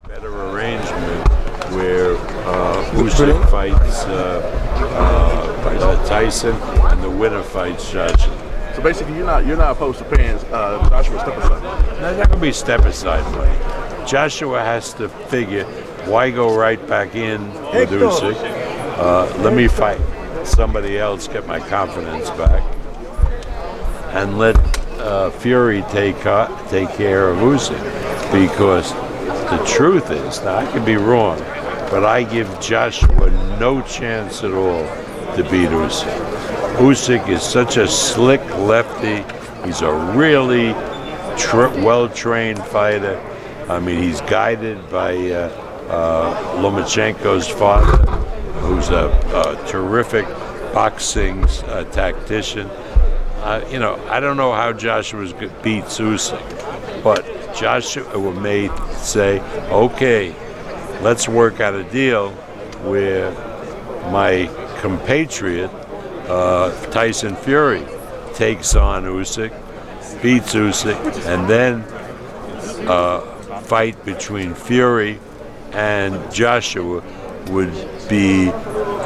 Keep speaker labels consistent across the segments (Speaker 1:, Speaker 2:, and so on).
Speaker 1: Better arrangement where Usyk fights Tyson and the winner fights Joshua.
Speaker 2: So basically, you're not opposed to paying Joshua step aside.
Speaker 1: Now, that could be step aside money. Joshua has to figure, why go right back in with Usyk? Let me fight somebody else, get my confidence back, and let Fury take care of Usyk. Because the truth is, now I could be wrong, but I give Joshua no chance at all to beat Usyk. Usyk is such a slick lefty. He's a really well-trained fighter. I mean, he's guided by Lomachenko's father, who's a terrific boxing tactician. I don't know how Joshua beats Usyk, but Joshua may say, okay, let's work out a deal where my compatriot, Tyson Fury, takes on Usyk, beats Usyk, and then fight between Fury and Joshua would be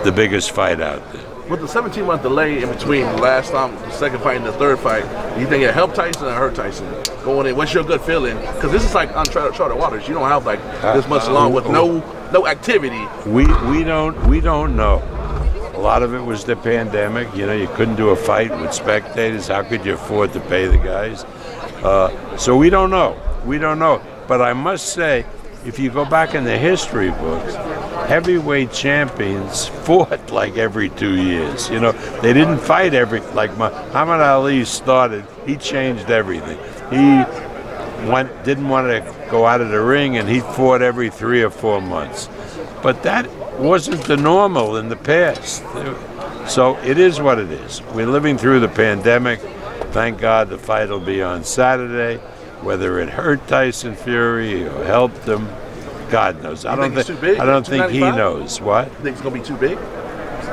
Speaker 1: the biggest fight out there.
Speaker 2: With the 17-month delay in between the last time, the second fight and the third fight, do you think it helped Tyson or hurt Tyson going in? What's your good feeling? Because this is like uncharted waters. You don't have like this much long with no activity.
Speaker 1: We don't know. A lot of it was the pandemic. You couldn't do a fight with spectators. How could you afford to pay the guys? So we don't know. But I must say, if you go back in the history books, heavyweight champions fought like every 2 years. They didn't fight like Muhammad Ali started. He changed everything. He didn't want to go out of the ring, and he fought every 3 or 4 months. But that wasn't the normal in the past. So it is what it is. We're living through the pandemic. Thank God the fight will be on Saturday. Whether it hurt Tyson Fury or helped him, God knows. I don't think he knows. What?
Speaker 2: You think it's gonna be too big?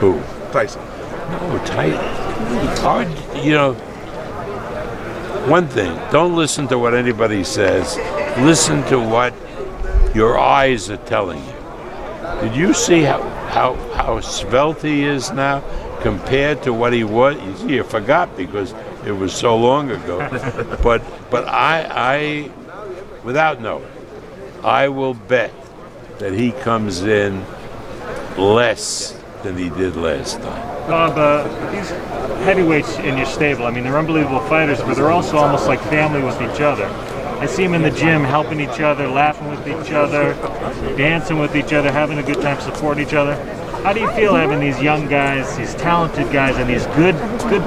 Speaker 1: Who?
Speaker 2: Tyson.
Speaker 1: No, Hard. One thing. Don't listen to what anybody says. Listen to what your eyes are telling you. Did you see how svelte he is now compared to what he was? You forgot because it was so long ago. but I without knowing, I will bet that he comes in less than he did last time.
Speaker 3: Bob, these heavyweights in your stable, I mean, they're unbelievable fighters, but they're also almost like family with each other. I see them in the gym helping each other, laughing with each other, dancing with each other, having a good time, supporting each other. How do you feel having these young guys, these talented guys, and these good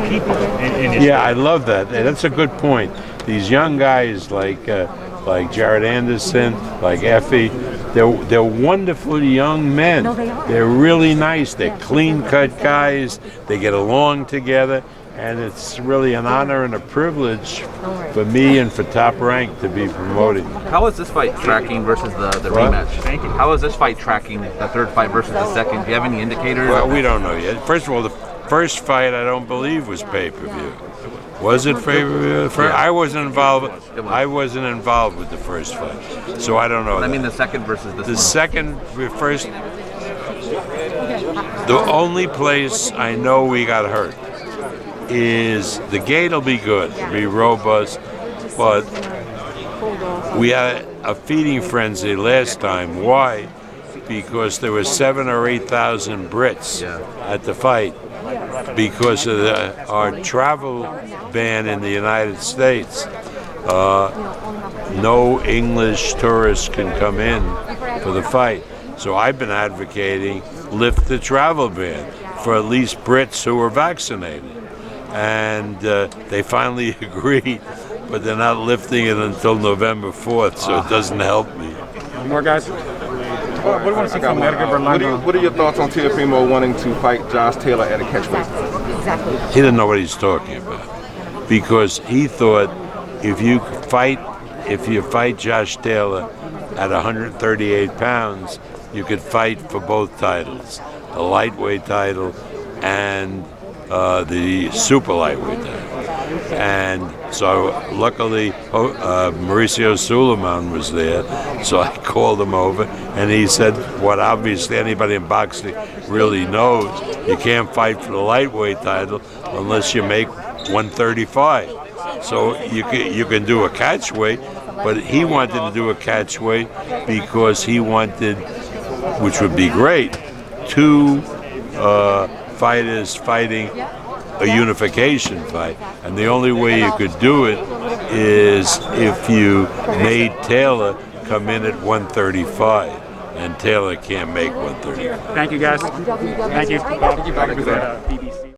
Speaker 3: people in your stable?
Speaker 1: I love that. That's a good point. These young guys like Jared Anderson, like Effie, they're wonderful young men.
Speaker 4: No, they are.
Speaker 1: They're really nice. They're clean-cut guys. They get along together, and it's really an honor and a privilege for me and for Top Rank to be promoting them.
Speaker 5: How is this fight tracking versus the rematch?
Speaker 3: Thank you.
Speaker 5: How is this fight tracking, the third fight versus the second? Do you have any indicators?
Speaker 1: Well, we don't know yet. First of all, the first fight I don't believe was pay-per-view. Was it pay-per-view? I wasn't involved. I wasn't involved with the first fight, so I don't know.
Speaker 5: I mean, the second versus this one.
Speaker 1: The second, first. The only place I know we got hurt is the gate will be good, it'll be robust, but we had a feeding frenzy last time. Why? Because there were 7,000 or 8,000 Brits at the fight because of our travel ban in the United States. No English tourists can come in for the fight. So I've been advocating lift the travel ban for at least Brits who are vaccinated. And they finally agreed, but they're not lifting it until November 4th, so it doesn't help me.
Speaker 6: More guys?
Speaker 7: What do you want to see from Edgar Berlanga? What are your thoughts on Teofimo wanting to fight Josh Taylor at a catchweight?
Speaker 4: Exactly.
Speaker 1: He didn't know what he's talking about because he thought if you fight Josh Taylor at 138 pounds, you could fight for both titles, the lightweight title and the super lightweight title. And so luckily Mauricio Suleiman was there, so I called him over, and he said what obviously anybody in boxing really knows: you can't fight for the lightweight title unless you make 135. So you can do a catchweight, but he wanted to do a catchweight because he wanted, which would be great, two fighters fighting a unification fight. And the only way you could do it is if you made Taylor come in at 135. And Taylor can't make 135.
Speaker 4: Thank you, guys. Thank you. Bob. BBC.